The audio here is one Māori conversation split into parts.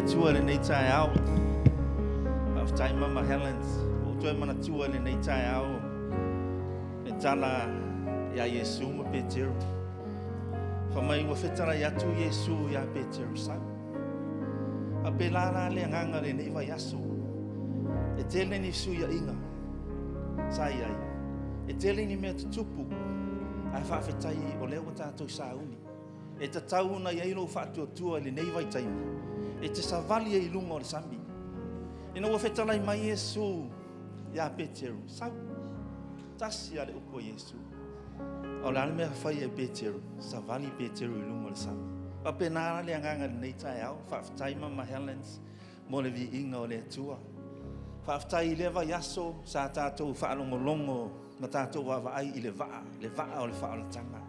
tua le nei tai au. Whaftai Mama Helens. O toi mana tua le nei tai au. E tala ia Yesu ma Peteru. Whamai wa whetara i atu Yesu ia Peteru sau. A pe lana le nganga le nei vai aso. E tele ni su ia inga. Sai ai. E tele ni mea tutupu. Ai whawhetai o leo tātou sauni. E ta tauna i eiro whātua le nei vai taimi. E te savali e ilunga o le sambi. E na wawhetalai mai Yesu ia Peteru. Sau. Tasi ale upo Yesu. O le ane mea whai e Peteru. Savali Peteru ilunga o le sambi. A penara le anganga le nei tai au. Whawhetai Mama Helens. Mo le vi inga o le atua. Whawhetai lewa yaso sa tātou whaalongolongo na tātou wawai i le waa o le whaalatanga.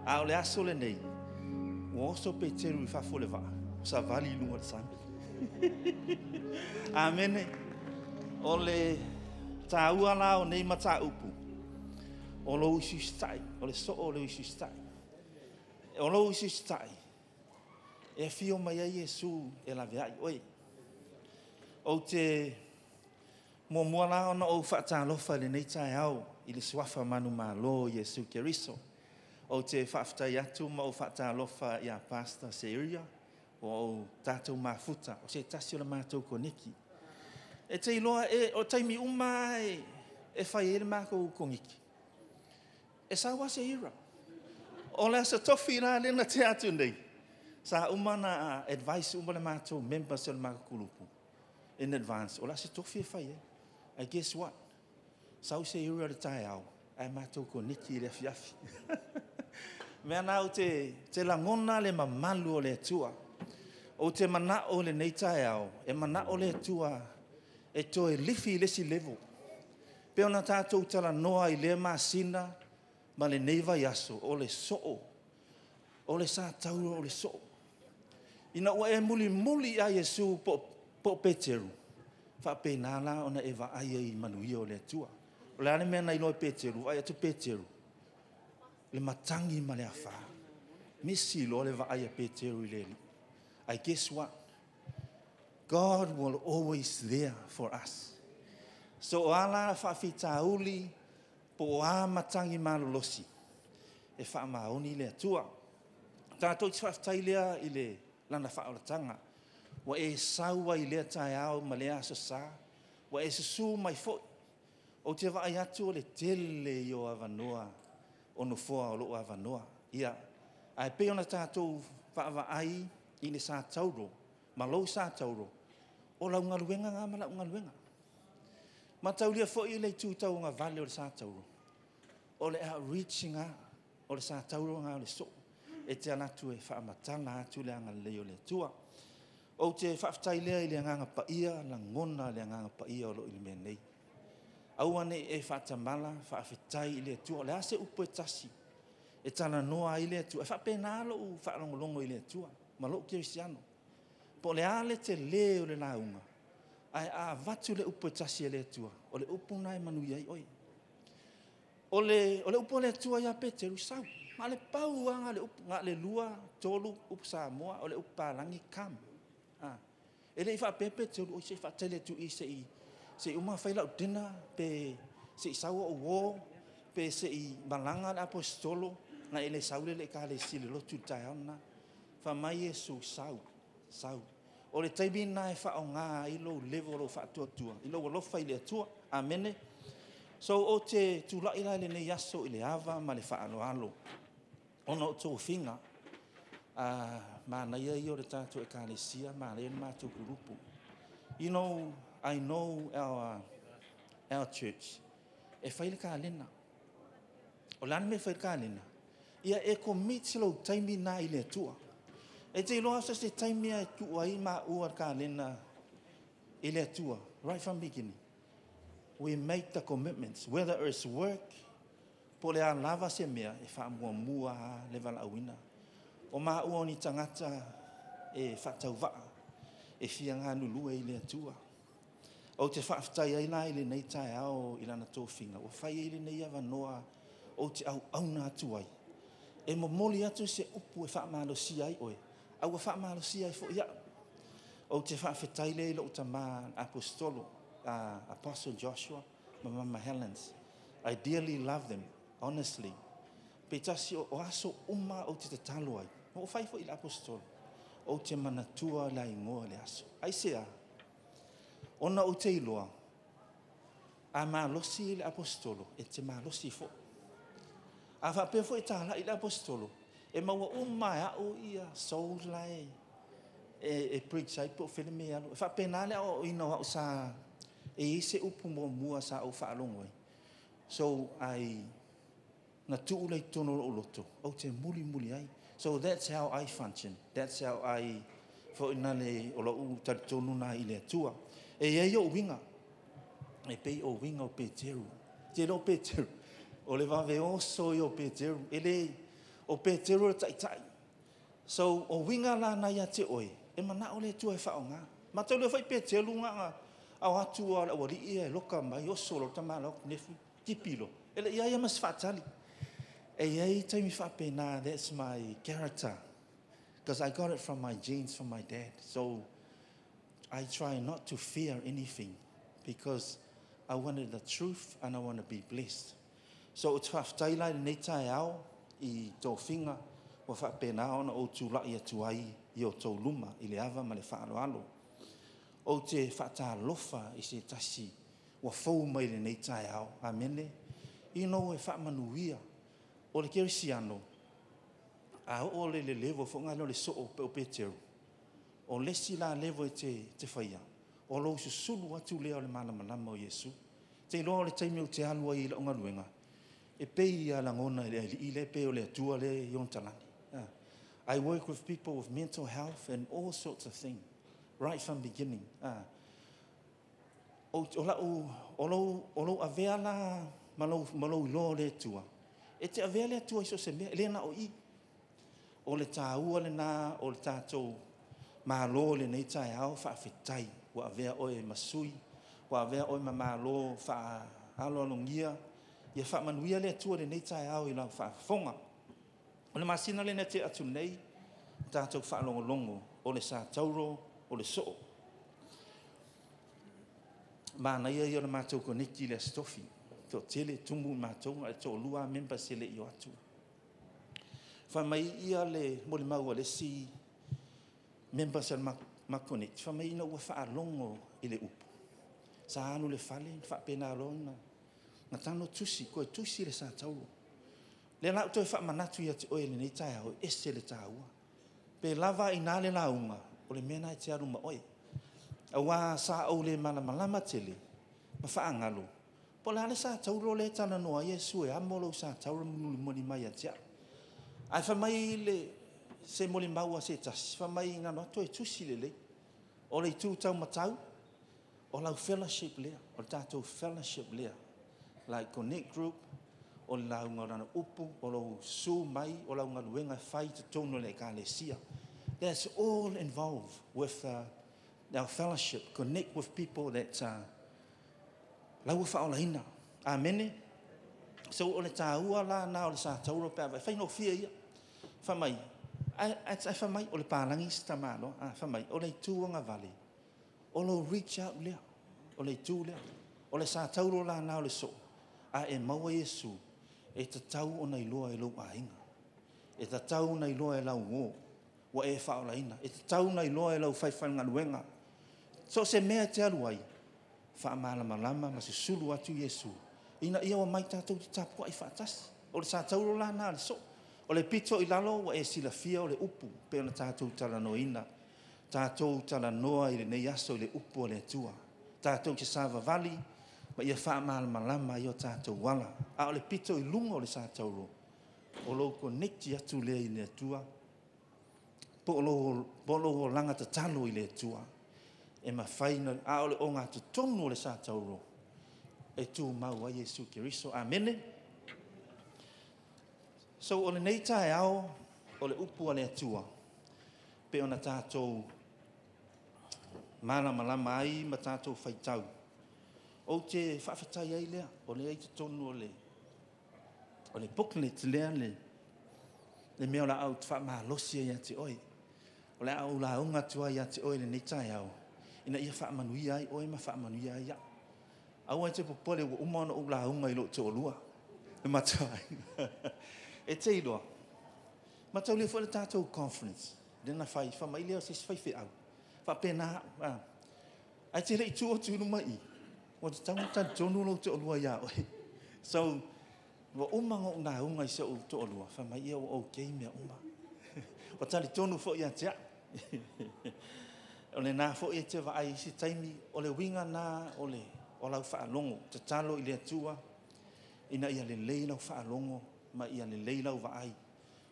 A o le aso le nei. O oso Peteru i whafo le waa. Sa vali i lunga le sambi. Amene. O le tāua la o nei mata upu. O lo usi stai. O le so o le usi stai. O lo usi stai. E fio mai a Yesu e la veai. Oi. O te mua la ona o whaatalofa le nei tai au. I le swafa manu malo Yesu Keriso. O te whaafitai atu ma o whaatalofa i a Pastor Seria. O tātou mafuta. O se tasi o le mātou koniki. E te iloa o taimi umai e whai ele mākou kongiki. E sawa se ira. O le asa tofi rā lena te atu nei. Sa umana advice umana mātou members o le mākou kulupu. In advance. O le asa tofi e whai e. I guess what? Sau se ira le tai au. Ai mātou koniki le fiafi. Mea nau te langona le mamalu o le atua. O te mana o le nei tai au. E mana o le atua. E to e lifi lesi level. Peo na tātou tala noa i le masina. Ma le neiva yaso. O le soo. O le sa tauro o le soo. Ina ua e muli a Yesu po Peteru. Whape nala ona e wa aia i manuia o le atua. O le ane mea na ilo e Peteru. Ai atu Peteru. Le matangi ma le awha. Misi lo le wa aia Peteru i le li. I guess what? God will always there for us. So ala whawhita uli po a matangi malolosi. E whaamaoni le atua. Tātou i whawhitai lea i le lana whaolatanga. Wa e saua i lea tai au ma lea sasa. Wa e susu mai foi. O te vai atu o le tele i o avanoa. O no foa o lo avanoa. Ia. Ai pe ona tātou whaavai i le sa tauro. Ma lo sa tauro. O la unga luenga ngā ma la unga luenga. Ma taulia foi i le tūtau ngā vale o le sa tauro. O le outreach ngā. O le sa tauro ngā o le so. E te anatu e whaamatanga atu le anga leo le tua. O te whaftai lea i le nganga paia, la ngona le nganga paia o lo ili mea nei. Auane e whaatamala, whaafetai i le tua. Le ase upo e tasi. E tana noa i le tua. E whaapenalo u whaalongolongo i le tua. Ma lo Kirisiano. Po le ale te leo le naunga. Ai a vatu le upo e tasi e le tua. O le upo nai manu iai oi. O le upo le tua ia Peteru sau. Ma le pau anga le upo. Nga le lua tolu upo Samoa. O le upo palangi kam. E le ifa pepe te o se fa tele tu i se uma faila o dina pe se sawa o wo pe se i balanga apostolo na ele saule le ka le sile lo tu taina fa mai Yesu sau o le taimi na e fa o nga i lo level o fa tu i lo lo fa ile tu amene so o te tu la ila le ne yaso ile ava ma le fa alo ono to finga ma na ia i o le tātou ekalesia, ma le mātou kurupu. You know, I know our church. E whaile ka lena. O lana me whaile ka lena. Ia e commit silo taimi na i le tua. E te iloa sa se taimi a tua i ma ua ka lena i le tua. Right from beginning. We make the commitments. Whether it's work, po le a lava se mea, e wha mua le vala awina. O maa ua ni tangata e whatau waa. E fia ngā nulua i le atua. O te whaafitai ai nā i le nei tai ao i lana tōwhinga. O whai i le nei awa noa o te au nā atu ai. E mo moli atu se upu e whaamalo si ai oe. Au a whaamalo si ai fo ia. O te whaafetai le lo tama apostolo, Apostle Joshua, Mama Helens. I dearly love them, honestly. Pe tasi o aso uma o te talo ai. O whaifo i apostolo. O te manatua la ingoa le aso. Ai sea. Ona o te iloa. A malosi le apostolo. E te malosi fo. A whapefo i tala i le apostolo. E maua uma e au ia soul lai. E preach ai po whine me alu. E whapenale o ina wau sa. E ise upu mua sa au whaalongoi. So na tuulei tono o loto. O te muli ai. So that's how I function. That's how I fo inale o lo u tonu na ile tua. E o winga. E pe o winga o Peteru. Te lo Peteru. O le vave o so o Peteru. Ele o Peteru tai. So o winga la na ia te oi. E mana o le tua e whaonga. Ma tau le whai Peteru nga au atu ala wali e loka mai o solo tamala o nefu tipilo. Ele ia mas fatali. That's my character. Because I got it from my genes, from my dad. So I try not to fear anything because I wanted the truth and I want to be blessed. So it's whaftaila nei tae au I tō whinga wa whapena ona o tūla I atu ai I o tō luma I le ava ma le whaaloalo. O te whaatalofa I se tasi wa fau mai le nei tae au. Amene. Ino e whaamanuia. O le kerisiano, a o le levo fo ngalo le so o Peteru. O lesi la levo e te whaia. O lo susulu atu leo le malamalama o Yesu. Te loa le taimi o te alua I la ongaluenga. E pei a langona I le pei o le atua le yontalani. I work with people with mental health and all sorts of things. Right from beginning. O lo avea la malo lo le tua. E te avele atua iso se mea, ele na o I. O le tāua le nā, o le tātou mālo le nei tae au, whaafetai, wa avea oe masui, wa avea oe mālo whaalo alongia, ia whaamanuia le atua le nei tae au I lau whaafonga. O le masina le ne te atu nei, tātou whaalongolongo, o le sā tauro, o le soo. Mana ia I o le mātou koneki le stofi. To tele tumu mātou, to lua memba sele I o atu. Whamai ia le mole maua le si memba sele makonet. Whamai ina ua whaalongo I le upu. Sa anu le whale, whapena alona. Nga tano tusi, koe tusi le sa tauro. Le lau toi whamanatu ia te oe le nei tae hau, ese le tāua. Pe lava I nā le launga, o le mena I te aruma oe. Awa sa au le malamalama tele, ma whaangalo. Po la le sa tauro le tana noa Yesu e amolo sa tauro muli mai atia. Ai whamai le se moli maua se tasi. Whamai ngano ato e tusi le. O le tu tau matau. O lau fellowship lea. O le tātou fellowship lea. Like Connect Group. O le lau ngorana upu. O lau su mai. O lau ngaluenga whai te tono le kālesia. That's all involved with our fellowship. Connect with people that lau whaolaina. Amene. So o le tāua la na o le sa tauro pe avai. Whai no fia ia. Whamai. Ai whamai o le pālangi stamano. Whamai. O le tūanga vale. O lo reach out lea. O le tū lea. O le sa tauro la na o le so. A e maua Yesu. E ta tau o nei loa e lau ainga. E ta tau nei loa e lau ngō. Wa e whaolaina. E ta tau nei loa e lau whaiwhanga luenga. So se mea te aluai. Whaamalama ma se sulu atu Yesu. Ina ia o mai tātou te tapua I whaatas. O le sa tauro la na le so. O le pito I lalo wa e sila fia o le upu. Pe ona tātou tala noina. Tātou tala noa I le nei aso I le upu o le atua. Tātou te sava vali. Ma ia whaamalama I o tātou wala. A o le pito I lunga o le sa tauro. O lo konekti atu lea I le atua. Po lo langa ta talo I le atua. E ma whaina a o le o ngā tonu o le sa tauro. E tū mau a Yesu Kiriso. Amene. So o le nei tae ao, o le upu a le atua. Pe ona tātou malama ai ma tātou whaitau. O te whawhatai ai lea, o le ei te tonu o le booklet lea le mea la au te whamalosia ia te oi. O le au la unga tua ia te oe le nei tai au. Ina ia wha manuia ai, oe ma wha manuia ai ia. Au ai te popole wa umana o la unga ilo te olua. E matai. E te iloa. Matau le fwere tātou conference. Dena whai, wha mai leo sis whai whi au. Wha pēnā. Ai te rei tū o tūnu mai. Wa te tau ta tonu lo te olua ia oe. So, wa umanga o la unga i se o te olua. Wha mai ia o kei mea umanga. Wa tali tonu fo ia tea. O le nā fo ia te wa ai si taimi, o le winga nā, o le o lau whaalongo, te talo i le atua, ina ia le leilau whaalongo, ma ia le leilau wa ai.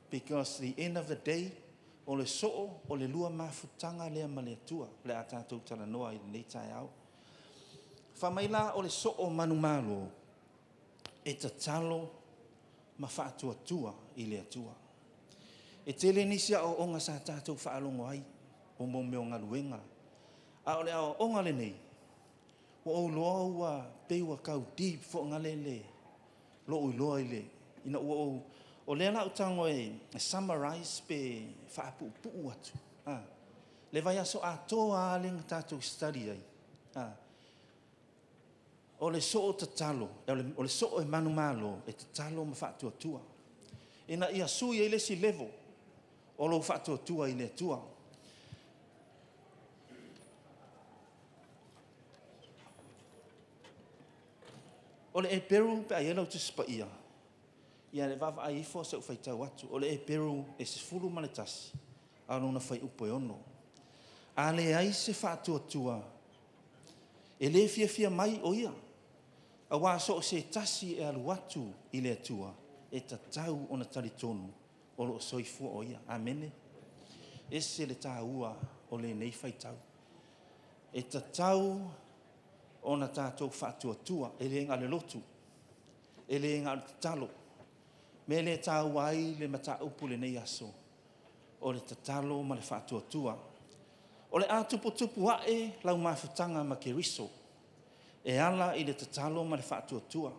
Because the end of the day, o le soo, o le lua mafutanga lea ma le atua, le a tātou tala noa i nei tai au. Whamaila o le soo manu malo, e te talo ma whaatua tua i le atua. E tele nisia o onga sa tātou whaalongo ai, o mo meo ngā luenga. A o le ao onga le nei, o loa ua peua kau deep fo ngā le, lo ui loa i le. Ina o le ala utango e summarize pe whaapu puu atu. Le vai aso a toa a le tātou study ai. O le so o te talo, o le so o e manu malo, e te talo ma whaatua tua. Ina ia sui e le si level, o lo whaatua tua i le tua. O le e peru pe ai elau te spa ia. Ia le vava ai ifo se ufai tau atu. O le e peru e se fulu manetasi. A nuna fai upo e ono. A le ai se whaatua tua. E le fia mai o ia. A wā so se tasi e alu atu i le atua. E ta tau o na tali tonu. O lo soifua o ia. Amene. E se le tā ua o le nei fai tau. E ta tau o na tātou whaatua tua. E le ngā le lotu. E le ngā le talo. Me le tāu ai le mata upu le nei aso. O le tatalo ma le whaatua tua. O le atupu ae lau mawhutanga ma ke riso. E ala i le tatalo ma le whaatua tua.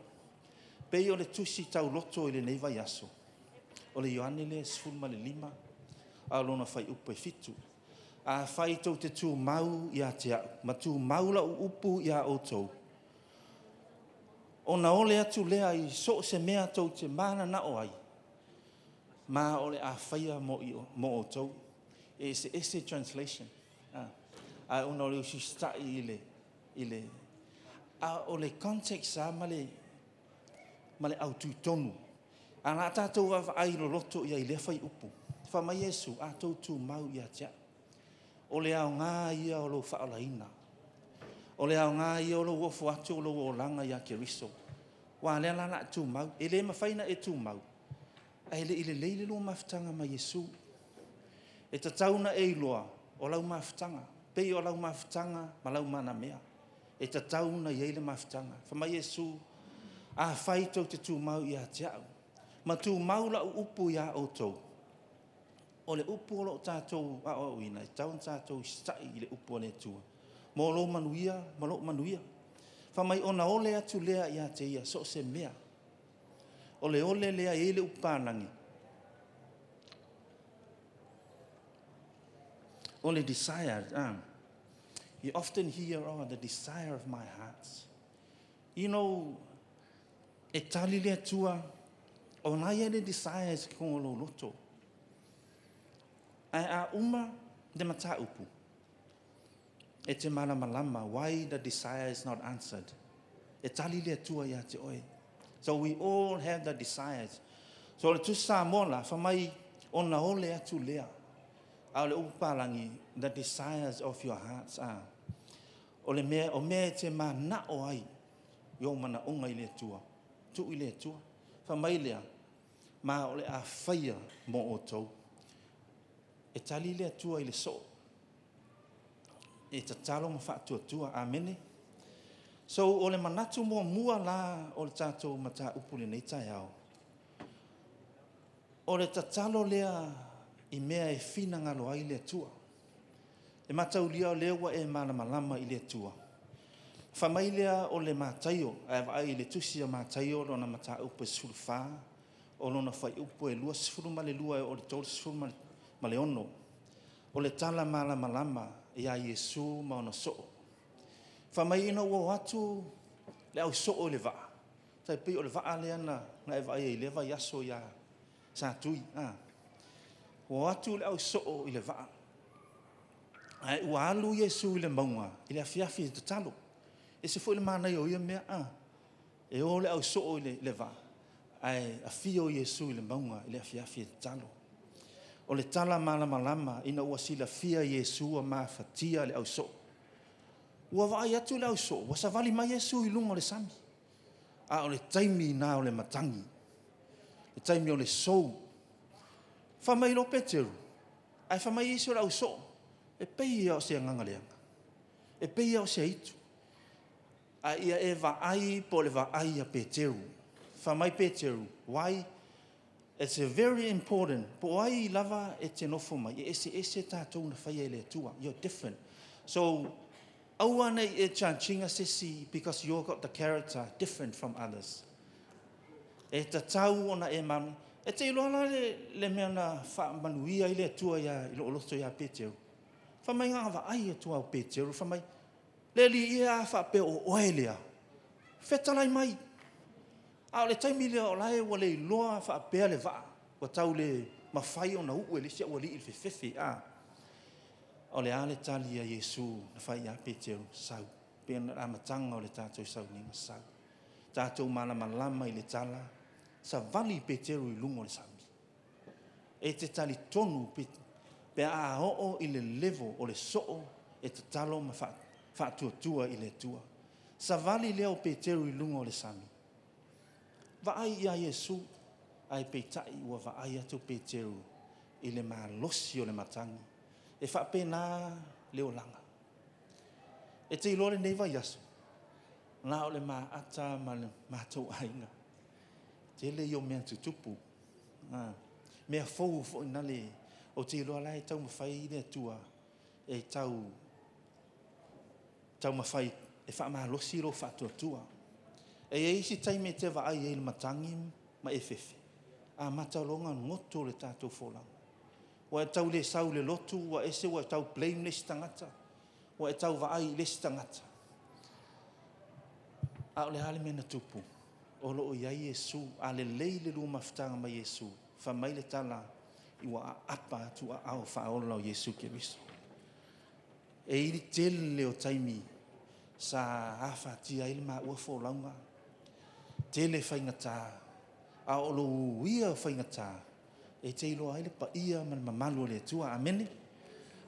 Pei o le tusi tau loto i le nei vai aso. O le Ioane le sfuru ma le 5. A lona whai upu e fitu. A whai tau te tū mau i a te au. Ma tū maula upu i a o tau. O na ole atu lea i so se mea tau te mana na o ai. Ma ole a whaia mo o tau. E se essay translation. A una ole usi stai i le. A ole context a male au tu tonu. A nga tātou wa ai lo loto i a i le whai upu. Wha mai Yesu a tau tū mau i a tia. Ole au ngā ia o lo whaolaina. O le au ngā i o lo wofu atu o lo o langa i a ke riso. Wa le lana tū mau. E le mawhaina e tū mau. A ele ile leile lo mawhtanga ma Yesu. E ta tauna e iloa o lau mawhtanga. Pei o lau mawhtanga ma lau mana mea. E ta tauna i eile mawhtanga. Wha ma Yesu a whaitou te tū mau i a te au. Ma tū mau la upu i a o tau. O le upu o lo tātou a o ina. E taun tātou stai i le upu o le tua. Mo lo manuia, ma lo manuia. Whamai ona ole atu lea i a te ia, so se mea. Ole ole lea i le upanangi. Ole desire, you often hear, oh, the desire of my heart. You know, e tali lea tua, o nai ele desires kong lo loto. Ai a uma de mata upu. E te malama, why the desire is not answered. E tali lea tua ia te oe. So we all have the desires. So le tusa mola, whamai ona ole atu lea. Au le upalangi, the desires of your hearts are. O mea te mana o ai. Yo mana unga i lea tua. Tu i lea tua. Whamai lea. Ma ole a whaia mo o tau. E tali lea tua i le so. E ta talo ma whaatua tua. Amene. So o le manatu mua la o le tātou mata upule nei tai au. O le tatalo lea i mea e fina ngalo ai lea tua. E matau lia o lewa e malama i lea tua. Whamai lea o le mataio, ai le tusia mataio lo na mata upu e sulfa, o lo na whai upu e lua sifuru ma le lua o le tolu sifuru ma le ono. o le tala malama ia Iesu ma ona so. Whamai ina ua atu le au so le vaa. Tai pi o le vaa le ana na e vai e le vai aso ia sa tui. Ua atu le au so i le vaa. Ai ua alu Iesu i le maunga i le afiafi te talo. E se foi le mana i o ia mea e o le au so i le vaa. Ai a fio Iesu i le maunga i le afiafi te talo. O le tala malama ina ua sila fia Iesu a mafatia le au so. Ua vai atu le au so, ua savali mai Iesu i lunga o le sami. O le taimi na o le matangi. Le taimi o le sou. Whamai lo Peteru. Ai whamai Iesu le au so. E pei au se nganga leanga. E pei au se itu. Ai ia e vai po le vai a Peteru. Whamai Peteru. Why? It's a very important. Po ai lava e te nofo mai. E ese tātou na whaia le tua. You're different. So, aua nei e chanchinga sisi because you've got the character different from others. E ta tau ona e manu. E te iloana le mea na wha manuia i le tua ia ilo oloto ia Peteru. Whamai ngā wa ai e tua o Peteru. Whamai le li ia wha pe o oelea. Whetalai mai. A le taimi lea o lae wa le iloa wha pea le waa. Wa tau le mawhai o na ue le sia wa li il fefefe. O le ale tali a Iesu na whai a Peteru sau. Pena amatanga o le tātou sau ni sau. Tātou malama i le tala. Sa vali Peteru i lungo le sami. E te tali tonu pe a o i le levo o le soo e te talo ma whaatua i le tua. Sa vali leo Peteru i lungo le sami. Vaai ia Iesu ai peitai ua vaai atu Peteru i le malosi o le matangi. E whapena leo langa. E te ilore nei vai aso. Nā o le ata ma le mātou ainga. Te le i o mea tutupu. Mea fou fo ina le o te iloa lai tau mawhai le tua. E tau mawhai e wha malosi ro whaatua tua. E isi taime te vaai e le matangi ma e fefe. A matalonga ngoto le tātou fōlanga. Wa e tau le sau le lotu, wa ese wa e tau blame le stangata. Wa e tau vaai le stangata. A o le hale mena tupu. O loo ia Iesu, a le lei le lua mafutanga ma Iesu. Fa mai le tala i wa a apa tu a au fa aola o Iesu ke riso. E ili tele le o taimi sa hafa tia ili ma ua fōlanga. Tele whaingata. A o lo uia whaingata. E te iloa ele pa ia man mamalu le tua. Amene.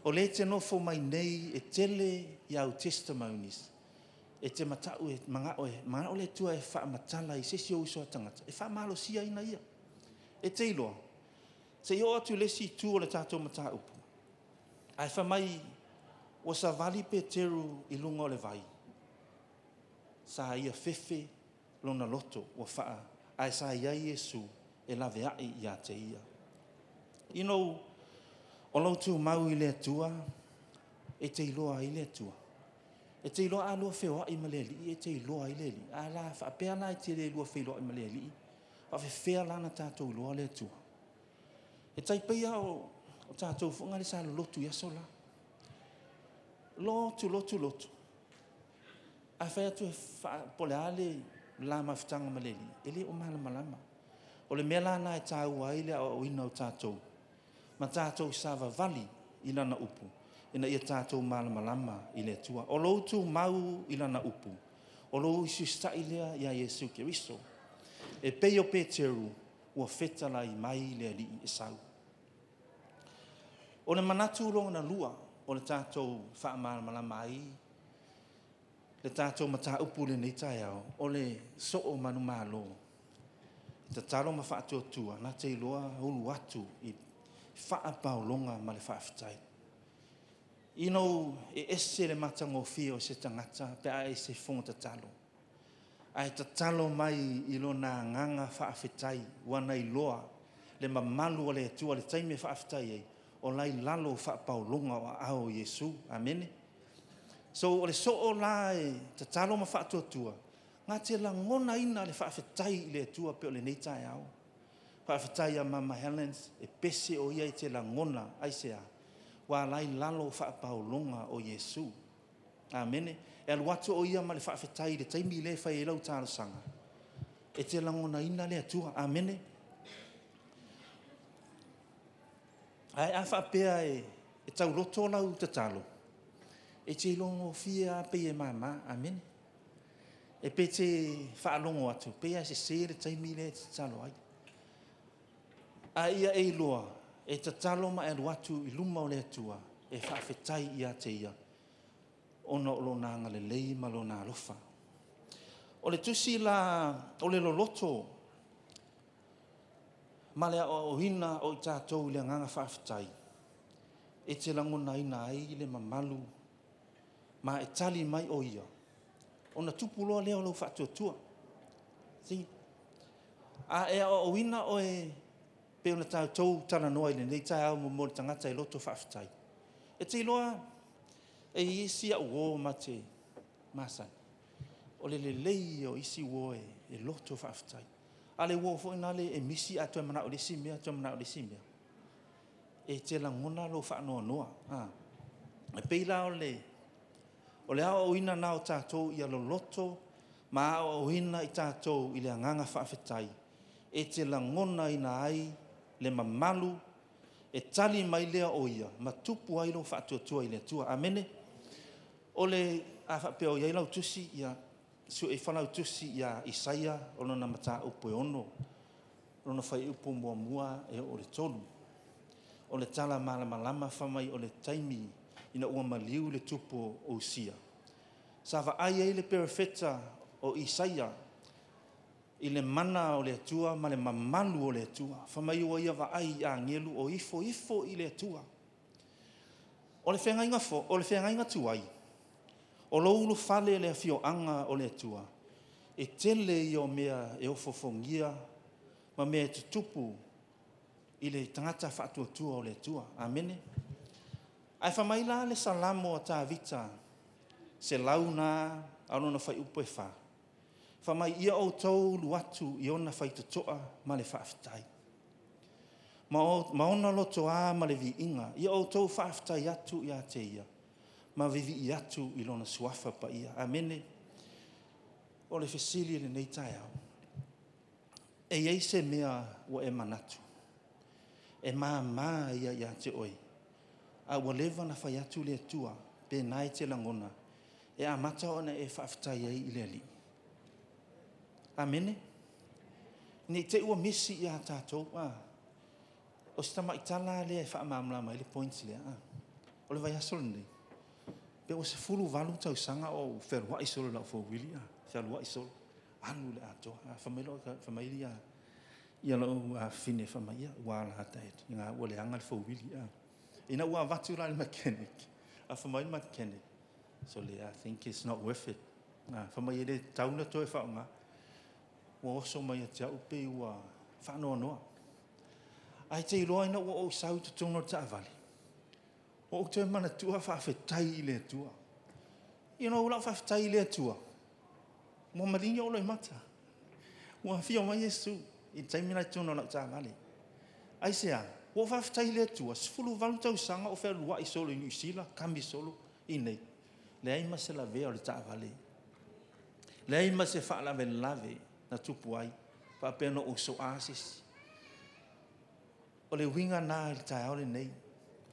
O le te nofo mai nei e tele iau testimonies. E te matau e manga o le tua e wha matala i sesi o iso tangata. E wha malo sia ina ia. E te iloa. Te i o atu lesi tu o le tātou mata upu. Ai wha mai o sa vali Peteru i lunga o le vai. Sa ia fefe lona loto o wha. Ai sa ia Iesu e lawe ai ia te ia. You know, o lautu mau i le tua, e te iloa i le tua. E te iloa a lua whewa i maleli, e te iloa i le li. A la whaapea la i te le lua whewa i maleli. A whewhea lana tātou iloa le tua. E taipeia o tātou whunga le sa lotu i aso la. Lotu. A whea tu e pole ale la mawhitanga maleli. E le o malama. O le mea lana e tāu aile o ina o tātou. Ma tātou sava vali i lana upu. Ina ia tātou malama i le tua. O loutu mau i lana upu. O lou isu stai lea ia Iesu ke riso. E peo Peteru ua whetala i mai lea li i sau. O le manatu longa na lua o le tātou wha malama ai. Le tātou mata upu le nei tai au. O le soo manu malo. Te talo ma whaatotua, na te iloa ulu atu i whaapaolonga ma le whaafitai. Ino e ese le matango fio se tangata, pe a ese fonga te talo. Ai te talo mai ilo na nganga whaafitai, wana iloa, le mamalu o le atua, le taime whaafitai ei, o lai lalo whaapaolonga o ao Iesu, amene. So o le soo la e te talo ma whaatotua, ngā te la ngona ina le whaafetai le tua pe o le neitai au. Whaafetai a Mama Helens e pese o ia i te la ngona aisea. wa lai lalo whaapaolonga o Yesu. Amene. E alu atu o ia ma le whaafetai le taimi le whai e lau tāra sanga. E te langona ina le atua. Amene. Ai a whaapea e tau roto lau te talo. E te longo fia pe e mama. Amene. E pe te whaalongo atu. Pe a se se le taimi le te talo ai. A ia e loa. E te talo ma e alu atu i luma o le atua. E whaafetai ia te ia. Ona o lona ngale lei ma lona alofa. O le tusi la, o le loloto, ma le o hina o i tātou le nganga whaafetai. E te langona ina ai le mamalu, ma e tali mai o ia. Ona tupuloa leo lau whaatuatua. Si? A e o hina o e pe ona tātou tana noa ile, nei tai au mo le tangata i loto whaafetai. E te iloa, e isi a uo ma te masan. O le lei o isi uo e loto whaafetai. A le uo fo ina le e misi a toi mana o le simea, toi mana o le simea. E te langona lo whaanoa noa. E peila o le ao ina na o tātou i alo loto, ma o ina i tātou i le anganga whaafetai. E te langona ina ai le mamalu, e tali mai lea o ia, ma tupu ai lo whaatuatua i le tua. Amene. O le a whapeo iai lau tusi ia, su e whanau tusi ia Isaia, o lona mata upo e ono, lona whai upo mua mua e o le tolu. O le tala malama whamai o le taimi ina ua maliu le tupo o Usia. Sa ai e le perifeta o Isaia, i le mana o le atua, ma le mamalu o le atua. Whamai ua ia ai a ngelu o ifo i le atua. O le whengainga tuai, o loulu fale le fio anga o le atua. E tele i o mea e ofofongia, ma mea e tutupu i le tangata whaatuatua o le atua. Amene. Ai whamaila le salamo a tā vita, se launa anona whai upo e wha. Whamai ia o tau luatu i ona whai tutoa ma le whaafetai. Ma ona loto a ma le vi inga, ia o tau whaafetai atu i a te ia. Ma vivi i atu i lona suafa pa ia. Amene. O le fesili le nei tai au. E iei se mea wa e manatu. E maa ia i a te oi. A ua lewa na whai atu le atua, pe nai te langona. E a mata ona e whaafetai ai i le ali. Amene. Ni te ua misi i a tātou. O si tama i tala le e whaamamlama i le points lea. O le vai asolo nei. Pe o se fulu valu tau sanga o wherua i solo lau fōwili. Wherua i solo. Anu le ato. Whamaili a. Ia lau fine whamaia. Wala hata et. Inga ua le anga le fōwili. Ina ua vatu la le mechanic. A whamaili mechanic. So le I think it's not worth it. Whamaili le tauna to e whaunga. Ua oso mai a tia upe ua whanoa noa. Ai te iloa ina ua o sau te tono ta avali. O te mana tua whaafetai i le tua. Ina ula whaafetai i le tua. Mua maringa o loi mata. Ua whio mai Yesu. I taimina i tono lau ta avali. Ai sea, ua whaafetai i le tua. Sifulu valu tau sanga o wherua i solo i Nuisila. Kambi solo i nei. Le aima se la vea o le ta avali. Le aima se whaalave lave na tupu ai. Whaapeno o so asis. O le winga nā i tai aole nei.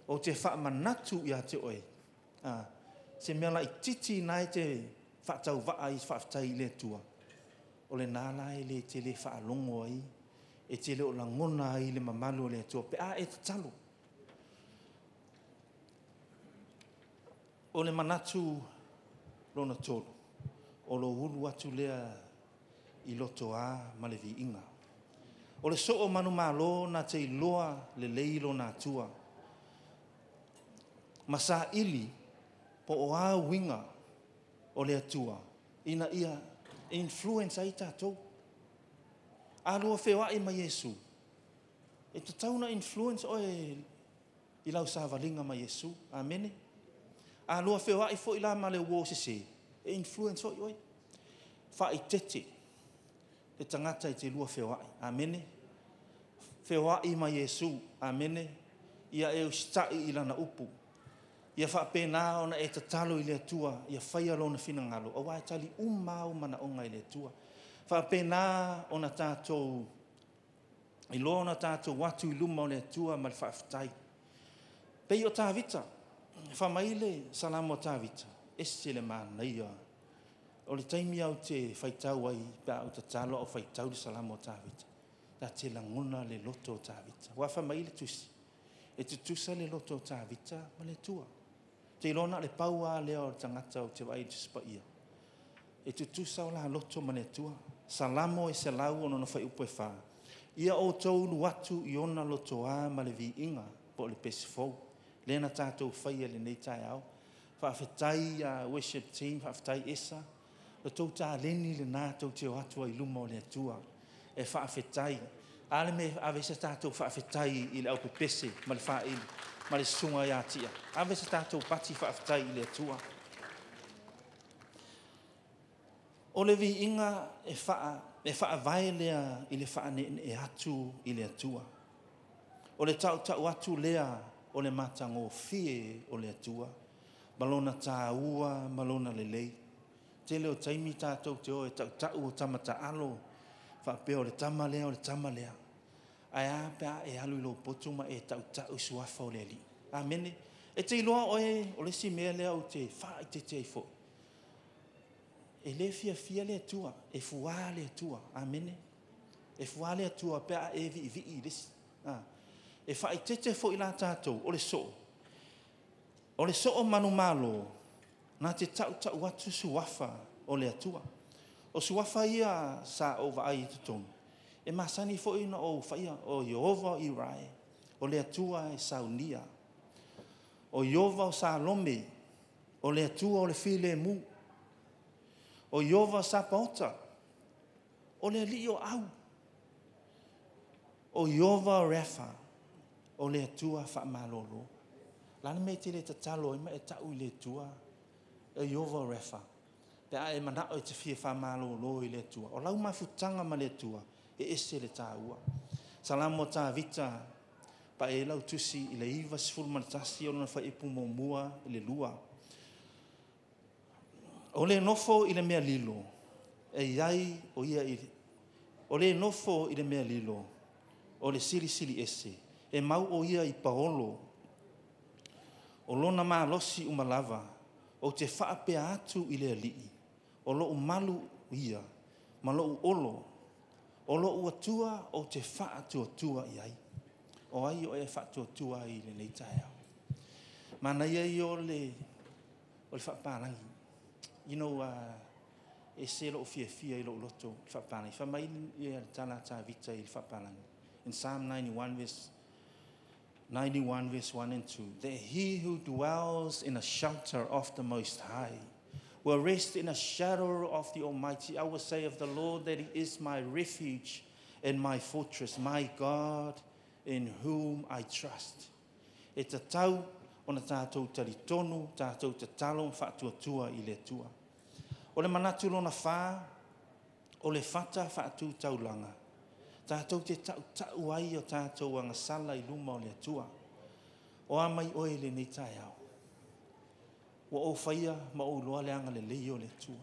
O te whaamanatu i a te oe. Se mea lai titi nai te whaatau waa i whaatai le tua. O le nāla e le te le whaalongo ai. E te le o la ngona ai le mamalu le tua. Pe a e te talo. O le manatu lona tolu. O lo ulu atu lea i loto a ma le vi inga. O le so o manu malo na te iloa le leilo na tua. Masa ili po o a winga o le atua. Ina ia influence ai tātou. Alua whewa e ma Yesu. E te tauna influence o e i lau sāwalinga ma Yesu. Amene. Alua whewa e fo i la ma le uo se. E influence o i oi. Wha i tete. Te tangata i te lua whewa. Amene. Whewa i ma Yesu. Amene. Ia e ustai i lana upu. Ia whaapena ona e tatalo i le atua, ia whaia lona finangalo. O wai tali umau mana onga i le atua. Whaapena ona tātou, i lona tātou watu i luma o le atua ma le whaafitai. Pei o tāvita, whamaile salamo tāvita, ese le mana ia. O le taimi au te whaitau ai, pia au tatalo o whaitau le salamo tāvita. Ta te langona le loto tāvita. Wa whamaile tusi. E te tusa le loto tāvita ma le tua. Te ilona le paua leo o tangata o te wai te spaia. E te tusa o la loto ma le tua. Salamo e se lau ono na whai upo e wha. Ia o tau watu i ona loto a ma le vi inga po le pesifou. Lena tātou whaia le nei tai au. Whaafetai a worship team, whaafetai esa. Le tau tā leni le nā tau te o atua i luma o le atua. E whaafetai. Ale me avese tātou whaafetai i le au pepese ma le whaili. Ma le sunga ia tia. Avese tātou pati whaafetai i le atua. O le vi inga e wha vai lea i le wha e atu i le atua. O le tau atu lea o le matango fie o le atua. Malona tā ua, malona le lei. Te leo taimi tātou te o e tau o tamata alo. Wha peo le tama lea o le tama lea. Ai a pea e alu ilo potuma e tau suafa o le li. Amene. E te iloa oe o le si mea lea o te wha i te fo. E le fia le atua. E fua le atua. Amene. E fua le atua pea e vi i lesi. E wha i te fo i la tātou o le so. O le so o manu malo. Nā te tau watu suafa o le atua. O suafa ia sa o vai i tutonu. E masani fo ina o whaia o Yehova i rai. O le atua e saunia. O Yehova o sa lome. O le atua o le file mu. O Yehova sa paota. O le li o au. O Yehova o refa. O le atua wha malolo. Lana me te le tatalo ima e tau i le atua. O Yehova o refa. Pea e manao e te fia wha malolo i le atua. O lau mafutanga ma le atua. E ese le tāua. Salamo tā vita, pa e lau tusi i le iwa sifuru manatasi o na wha ipu mua i le lua. O le nofo i le mea lilo, e iai o ia i o le nofo i le mea lilo, o le sili ese, e mau o ia i paolo, o lona maa losi umalava, o te whaapea atu i le alii, o lo umalu ia, ma lo olo, o lo uatua o te whaatua i ai. O ai o e whaatua i le nei tae au. Mana ia o le whaaparangi. You know, e se lo fia i lo loto whaaparangi. Whamai i a tala tā vita i le whaaparangi. In Psalm 91 verse 1 and 2. That he who dwells in a shelter of the Most High will rest in a shadow of the Almighty. I will say of the Lord that he is my refuge and my fortress, my God in whom I trust. E ta tau o na tātou taritonu, tātou ta talo whaatuatua i le tua. O le manatu lona whā, o le whata whaatu taulanga. Tātou te tau ai o tātou anga sala i luma o le tua. O amai oe le nei tai au. O o whaia ma o loa leanga le leo le tua.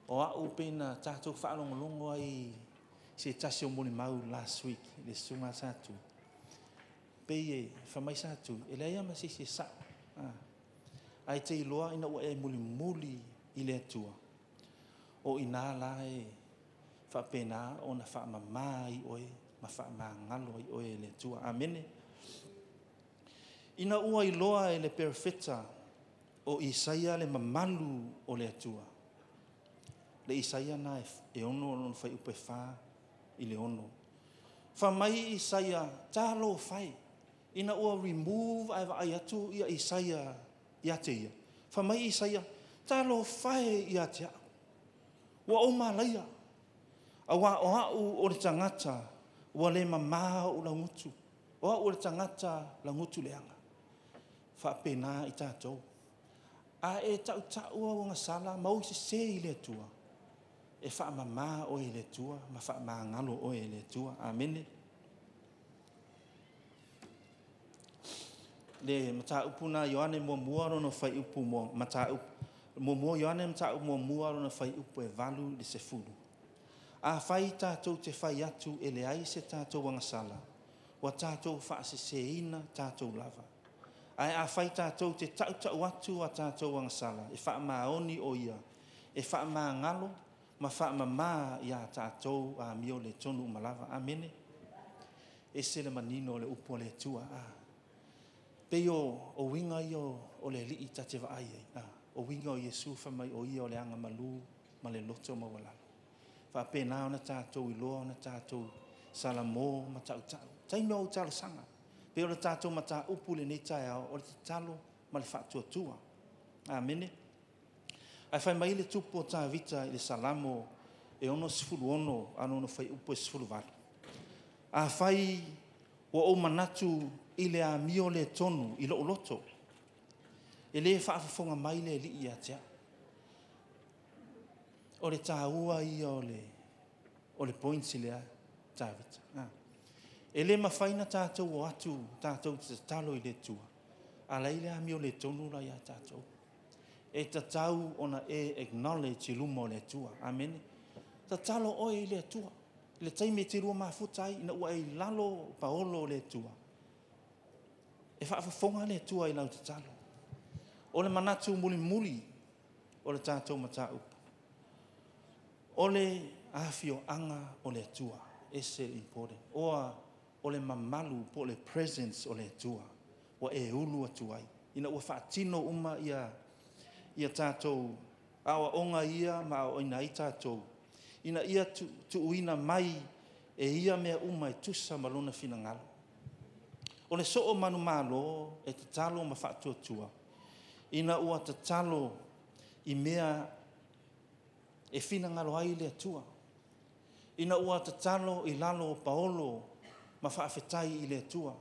O a o pena tātou whaalongolongo ai se tasi o moni mau last week, le sunga tātou. Pei e whamai tātou, e leia ma se sa. Ai te iloa ina ua e muli i le tua. O ina la e whapena o na whaamama i oe, ma whaamangalo i oe le tua. Amene. Ina ua iloa e le perfeta o Isaia le mamalu o le atua. Le Isaia na e ono o whai upe wha i le ono. Whamai Isaia tālo whai. Ina ua remove ai atu ia Isaia i ate ia. Whamai Isaia tālo whai i ate au. Wa o malaia. A wa o au o le tangata wa le mamā o la ngutu. O au o le tangata la ngutu leanga. Whapena i tātou. A e tau o ngā sala mau se i le tua. E whaamama o i le tua, ma whaamangalo o i le tua. Amene. le mata upuna Ioane mua no fai upu mo mata mo Ioane mata mua no fai upu e valu le se fulu a fai tātou te fai atu e le ai se tātou wangasala wa tātou whaaseseina tātou lava ai a fai tātou te tau atu a tātou wangasala e wha maoni o ia e wha maa ngalo ma wha maa ia tātou a mio le tonu malava amene e se le manino le upo le tua pe o winga i o le li ta te vai o winga o Yesu fa mai o ia o le anga malu ma le loto ma wala fa pe na ona tātou i loa ona tātou salamo ma tau tai no tau sanga pe o le tātou ma tā upu le nei tai o le talo ma le whaatua tua amene ai fai mai le tupo tā vita i le salamo e ono sifuru ono ano no fai upu e sifuru vatu a fai o manatu i le a mio le tonu i lo loto e le whaafafonga mai le li ia tea o le tāua i o le points i le a tāvita e le mawhaina tātou o atu tātou te talo i le tua a lai le a mio le tonu la ia tātou e tatau ona e acknowledge i lumo le tua amen tatalo oi le tua le taime te rua mafutai ina ua i lalo paolo le tua e whaafafonga le tua i lau te talo o le manatu muli o le tātou mata upu o le afio anga o le tua ese important o le mamalu po le presence o le tua wa e ulu atu ai ina ua whaatino uma ia tātou awa onga ia ma o ina i tātou ina ia tu uina mai e ia mea uma e tusa malona fina ngalo. O le so o manu malo e te talo ma whaatua tua. Ina ua te talo i mea e fina ngalo ai le tua. Ina ua te talo i lalo o paolo ma whaafetai i le tua.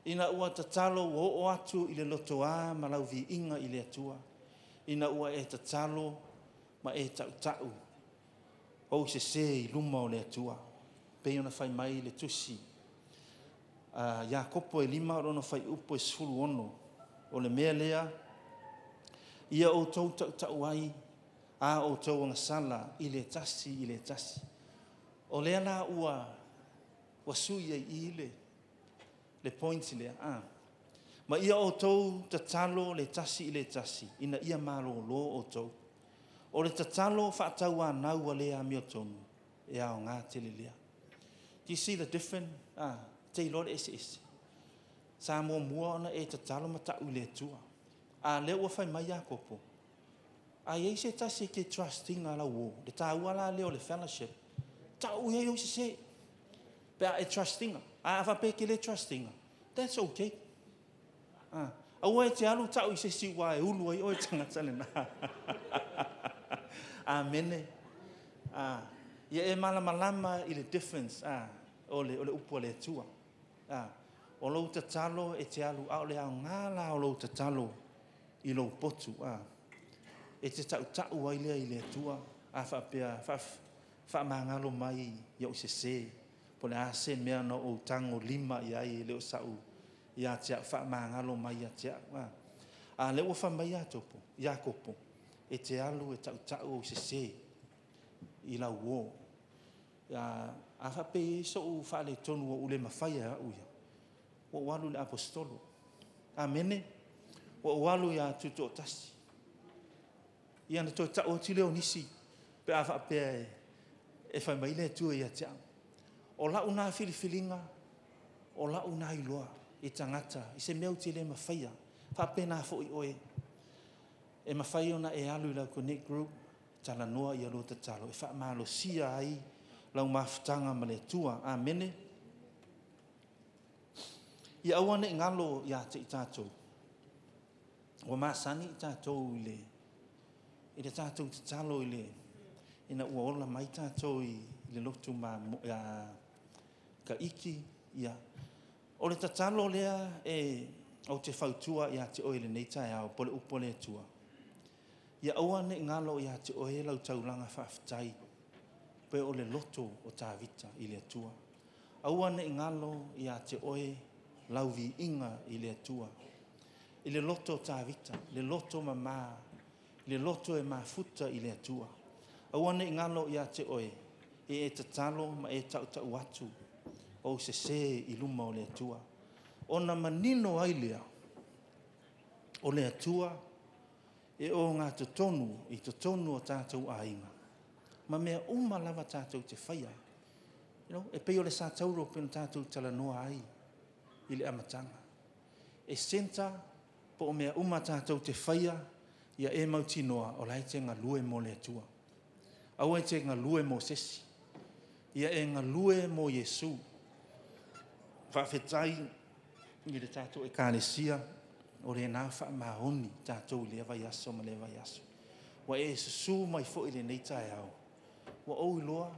Ina ua te talo o atu i le loto a ma lau vi inga i le tua. Ina ua e te talo ma e tau. O se i luma o le atua. Pei ona fai mai le tusi. Iakopo e 5 ona fai upo e 10 o le mea lea. Ia o tau tau ai. A o tau anga sala i le tasi. O lea la ua sui ai i le points lea. Ma ia o tau tatalo le tasi i le tasi. Ina ia malo lo o tau. O le tatalo whaatau a nau a lea miotonu e ao ngā tele lea. Do you see the different? Te lor ese. Sa mua ona e tatalo matau le tua. Leo ua whai mai a kopo. Ei se tasi ke trusting ala wo. Le tāua la leo le fellowship. Tau ia yo se. Pea e trusting. Awa pe ke le trusting. That's okay. Awa e te alu tau i se siwa e ulu ai o e tangata le na. Amene. Ia e malama i le difference o le upo le tua. O lou te talo e te alu au le au ngala o lou te talo i lou potu. E te tau ai lea i le tua. Wha mangalo mai i au se. Po le ase mea no o tango 5 i ai leo sau. Ia tia wha mangalo mai ia tia. Leo wha mai a topo. Ia kopo. E te alu e tau o se i la uo. A whape so u whale tonu o ule mawhaia a uia. O walu le apostolo. Amene. O walu ia tuto tasi. Ia na tō tau o tile o nisi. Pe a whape e whai mai le tua ia tia. O lau nā whiliwhilinga. O lau nā iloa. I tangata. I se meu tile mawhaia. Whape nā fo i oe. E mawhai ona e alu i lau connect group, tala noa i alo te talo. E wha malo sia ai, lau mawhtanga ma le tua. Amene. I awane ngalo ia te i tātou. O masani i tātou i le. I le tātou te talo i le. Ina ua ola mai tātou i le lotu ma ka iki. Ia. O le tatalo lea o te whautua ia te oe le neitai au, pole upo le tua. Ia aua ne ngalo ia te oe lau taulanga whaafitai. Pe o le loto o tā vita i le tua. Aua ne ngalo ia te oe lauvi inga i le atua. I le loto tāwita, le loto mamā, le loto e mafuta i le atua. Awana i ngalo ia te oe, e tatalo ma e tau tau atu, o se i luma o le atua. Ona manino ai lea, o le atua, e o ngā totonu, i totonu o tātou ainga. Ma mea lava tātou te whaia. E peo le sa tauro pena tātou tala noa ai, i le amatanga. E senta, po o mea tātou te whaia, ia e mauti noa, o lai te ngā lue mo le atua. Au e te ngā lue mo sesi. Ia e ngā lue mo Yesu. Whawhetai, i le tātou e kālesia, o le nā wha mahoni tātou le vai aso ma le vai aso. Wa e susu mai fo i le neitai au. Wa o iloa,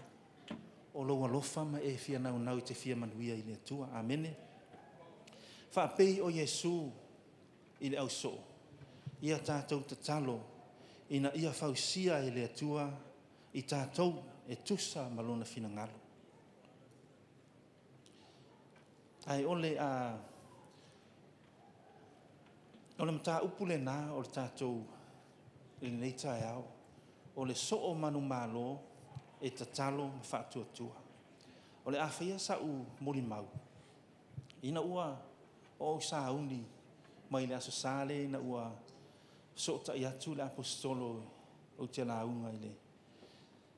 o loa lofa ma e fia nau te fia manuia i le atua. Amene. Whapei o Yesu i le au so. Ia tātou te talo, ina ia fausia i le atua, i tātou e tusa malona fina ngalo. Ai ole ole mta upule na o le tātou i nei tai au. O le soo manu malo e tatalo ma whātuatua. O le awhia sa u mori mau. Ina ua o sa uni mai le aso sale, ina ua so ta iatu le apostolo o te launga ile.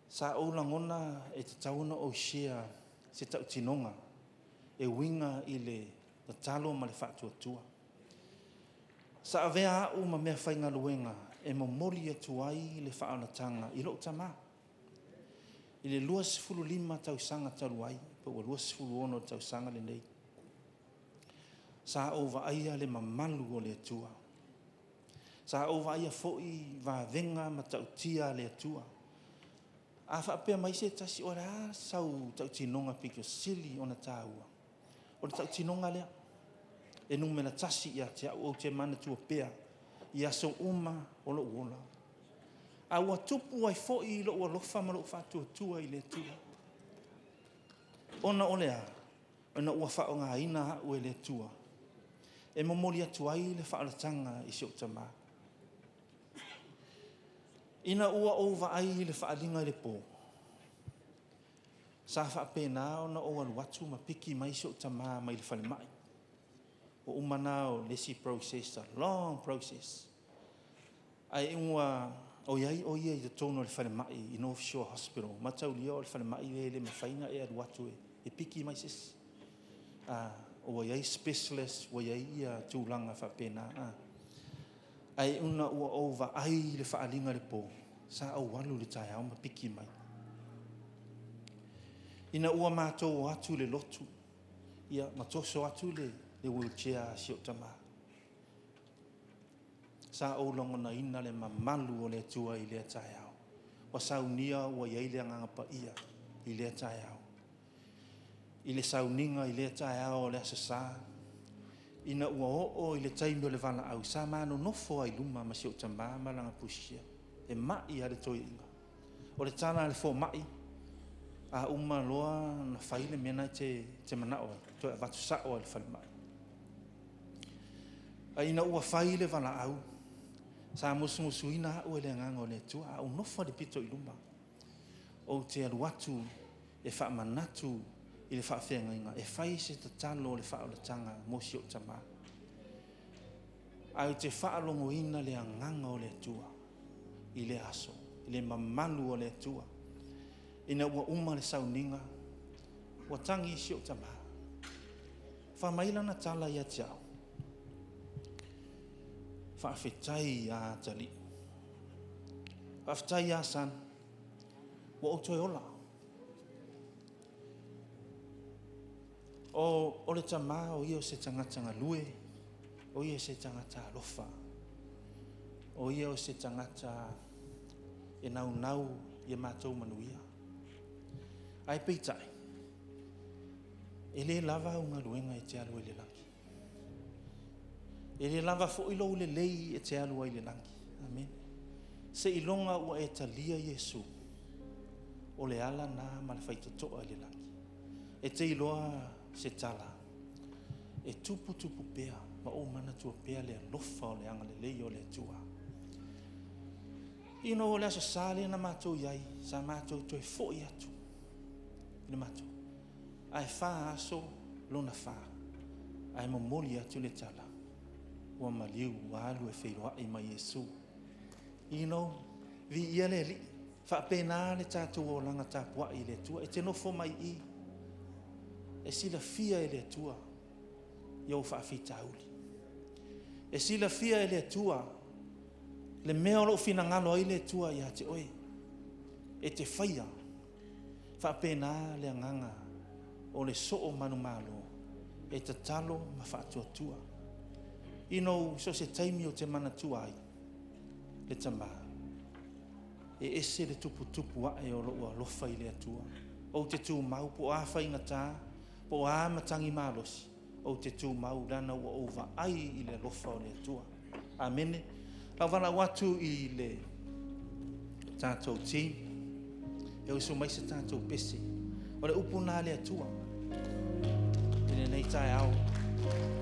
Sa o langona e tatauna o shea se tau tinonga e winga i le tatalo ma le whātuatua. Sa avea au ma mea whainga luenga e momoli atu ai le whaanatanga i lo tama. I le 25 tausanga taru ai, pa ua 21 tausanga le nei. Sa o vaia le mamalu o le atua. Sa o vaia foi va venga ma tautia le atua. A whaapea mai se tasi ora sau tautinonga piko sili o na tāua. O le tautinonga lea. E numela tasi ia te au o te mana tua pea. Ia so uma o lo uola. A ua tupu ai foi lo ua lofa ma lo whātua tua i le tua. Ona olea. Ona ua whao ngā ina hau e le tua. E momoli atu ai le whaalatanga i sio tama. Ina ua ova ai le whaalinga le pō. Sa whaapena ona o alu atu ma piki mai sio tama mai le whale mai. O umanao lesi process, a long process. Ai ua o iai i te tono le whale mai i North Shore Hospital. Matau lia o le whale mai le mawhainga e alu atu e piki mai sis. O iai specialist, o iai ia tūlanga whapena. Ai una ua ova ai le whaalinga le pō. Sa au walu le tai au ma piki mai. Ina ua mātou atu le lotu. Ia matoso atu le wheelchair sio tama. Sa au longona ina le mamalu o le tua i le tai au. Wa saunia ua iai le angangapa ia i le tai au. I le sauninga i le tai au le asasa. Ina ua o i le taimi o le vala au. Sa mano nofo ai luma ma sio tama ma langa pusia. E mai a le toi inga. O le tana le fo mai. A uma loa na whaile mena te manao. Toi a vatu sao le whale mai. A ina ua whaile vala au. Sa musu ina au le nganga o le tua. A unofa le pito i luma. O te aluatu e wha manatu i le wha whenga inga. E whai se te talo le wha o le tanga mo sio tama. A te wha longo ina le nganga o le tua. I le aso. I le mamalu o le tua. Ina ua uma le sauninga. Ua tangi sio tama. Wha mailana tala ia tiao. Whaafetai a tali. Whaafetai a san. Wa o toi ola. O le tama o ia o se tangatanga lue. O ia se tangata lofa. O ia o se tangata e nau ia mātou manuia. Ai peitai. E le lava unga luenga e te alu e le langi. E le lava fo ilo le lei e te alu e le langi. Amen. Se ilonga ua e talia Yesu. O le ala na ma le whaitatoa e le langi. E te iloa se tala. e tupu pea ma o mana tua pea le lofa o le anga le lei o le tua. Ino o le asa sale na mātou iai, sa mātou toi fo i atu. Ina mātou. Ai wha aso lona wha. Ai momoli atu le tala. Ua maliu wa alu e wheiroa i mai Yesu. Ino, vi ia le li. Wha pena le tātou o langa tāpua i le tua. E te nofo mai i. E sila fia i le tua. Iau wha whitauli. E sila fia i le tua. Le mea lo fina ngalo ai le tua ia te oe. E te whaia. Wha pena le nganga. O le soo manu malo. E te talo ma wha tua. Ino so se taimi o te mana tua ai. Le tama. E ese le tupu a e o loa lofa i le atua. O te tu mau po a whaingata. Po a matangi malosi. O te tu mau lana ua ova ai i le lofa o le atua. Amene. Lau wala watu i le tātou team. E o so mai se tātou pese. O le upuna le atua. I le nei tai au.